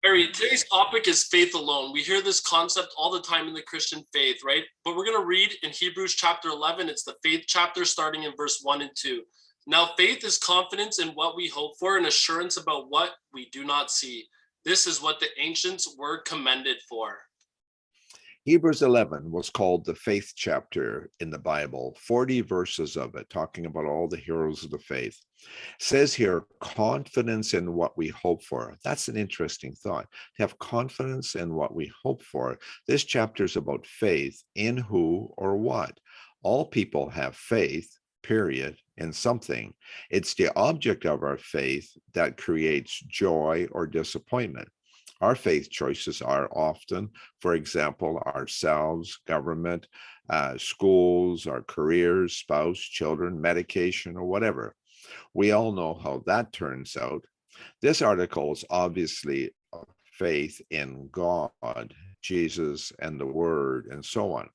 Harry, today's topic is faith alone. We hear this concept all the time in the Christian faith, right? But we're going to read in Hebrews chapter 11. It's the faith chapter starting in verse 1 and 2. Now, faith is confidence in what we hope for and assurance about what we do not see. This is what the ancients were commended for. Hebrews 11 was called the faith chapter in the Bible, 40 verses of it, talking about all the heroes of the faith. It says here, confidence in what we hope for. That's an interesting thought, to have confidence in what we hope for. This chapter is about faith in who or what. All people have faith, period, in something. It's the object of our faith that creates joy or disappointment. Our faith choices are often, for example, ourselves, government, schools, our careers, spouse, children, medication, or whatever. We all know how that turns out. This article is obviously faith in God, Jesus, and the Word, and so on.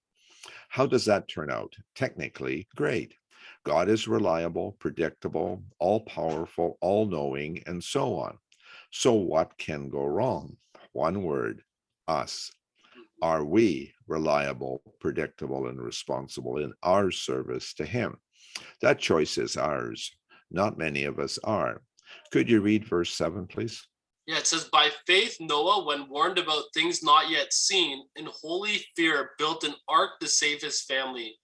How does that turn out? Technically, great. God is reliable, predictable, all-powerful, all-knowing, and so on. So what can go wrong? One word, us. Are we reliable, predictable, and responsible in our service to him? That choice is ours. Not many of us are. Could you read verse 7, please? Yeah, it says, by faith, Noah, when warned about things not yet seen, in holy fear built an ark to save his family.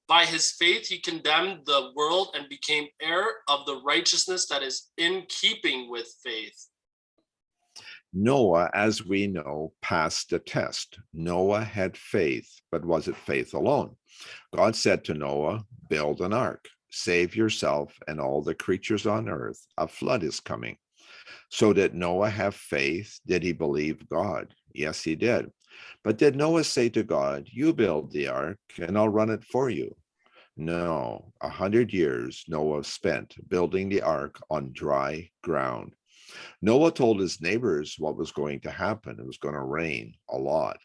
By his faith, he condemned the world and became heir of the righteousness that is in keeping with faith. Noah, as we know, passed the test. Noah had faith, but was it faith alone? God said to Noah, build an ark, save yourself and all the creatures on earth. A flood is coming. So did Noah have faith? Did he believe God? Yes, he did. But did Noah say to God, you build the ark and I'll run it for you? No, 100 years Noah spent building the ark on dry ground. Noah told his neighbors what was going to happen. It was going to rain a lot.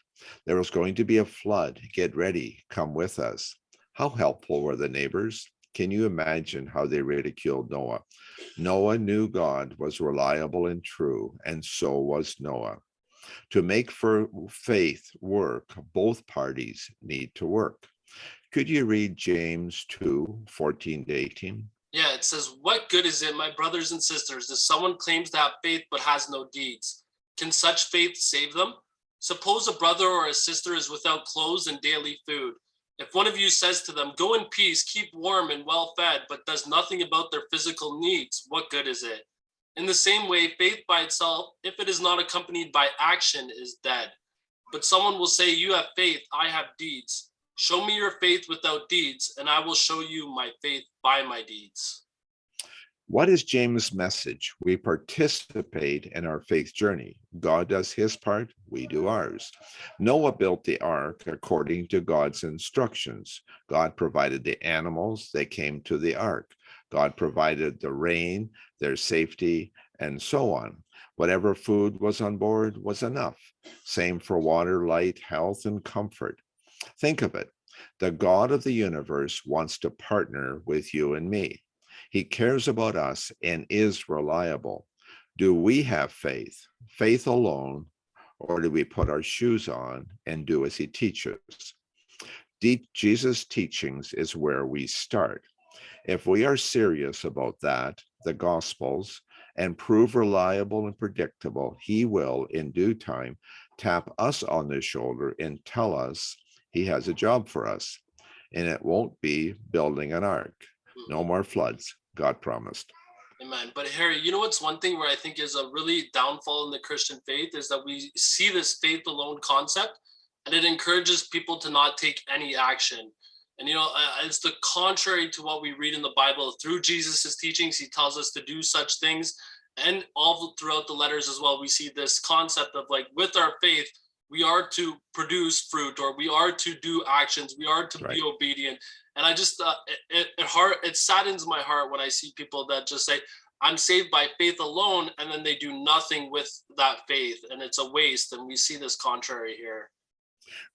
There was going to be a flood. Get ready. Come with us. How helpful were the neighbors? Can you imagine how they ridiculed Noah? Noah knew God was reliable and true, and so was Noah. To make for faith work, both parties need to work. Could you read James 2:14-18? Yeah, it says, what good is it, my brothers and sisters, if someone claims to have faith but has no deeds? Can such faith save them? Suppose a brother or a sister is without clothes and daily food. If one of you says to them, go in peace, keep warm and well fed, but does nothing about their physical needs, what good is it? In the same way, faith by itself, if it is not accompanied by action, is dead. But someone will say, you have faith, I have deeds. Show me your faith without deeds, and I will show you my faith by my deeds. What is James' message? We participate in our faith journey. God does his part, we do ours. Noah built the ark according to God's instructions. God provided the animals, they came to the ark. God provided the rain, their safety, and so on. Whatever food was on board was enough. Same for water, light, health, and comfort. Think of it. The God of the universe wants to partner with you and me. He cares about us and is reliable. Do we have faith, faith alone, or do we put our shoes on and do as he teaches? Jesus' teachings is where we start. If we are serious about that, the Gospels, and prove reliable and predictable, he will, in due time, tap us on the shoulder and tell us he has a job for us. And it won't be building an ark. No more floods, God promised. Amen. But Harry, you know what's one thing where I think is a really downfall in the Christian faith is that we see this faith alone concept and it encourages people to not take any action. And, it's the contrary to what we read in the Bible. Through Jesus's teachings, he tells us to do such things. And all throughout the letters as well, we see this concept of like with our faith, we are to produce fruit or we are to do actions. We are to be obedient. And I just, it saddens my heart when I see people that just say, I'm saved by faith alone, and then they do nothing with that faith, and it's a waste. And we see this contrary here.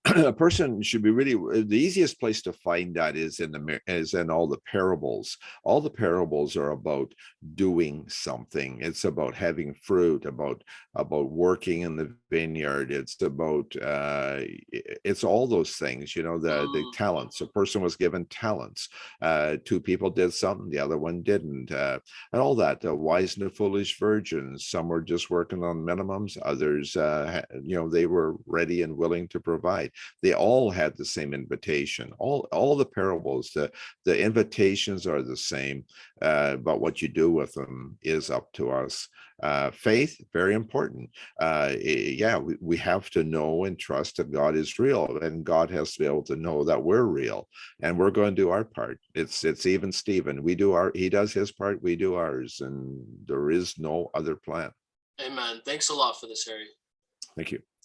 A person should be really, the easiest place to find that is in all the parables. All the parables are about doing something. It's about having fruit, about working in the vineyard. It's about it's all those things, the talents. A person was given talents. Two people did something, the other one didn't, and all that. The wise and the foolish virgins, some were just working on minimums, others they were ready and willing to provide. They all had the same invitation. All the parables, the invitations are the same, but what you do with them is up to us. Faith, very important. We have to know and trust that God is real, and God has to be able to know that we're real, and we're going to do our part. It's even Stephen. He does his part, we do ours, and there is no other plan. Amen. Thanks a lot for this, Harry. Thank you.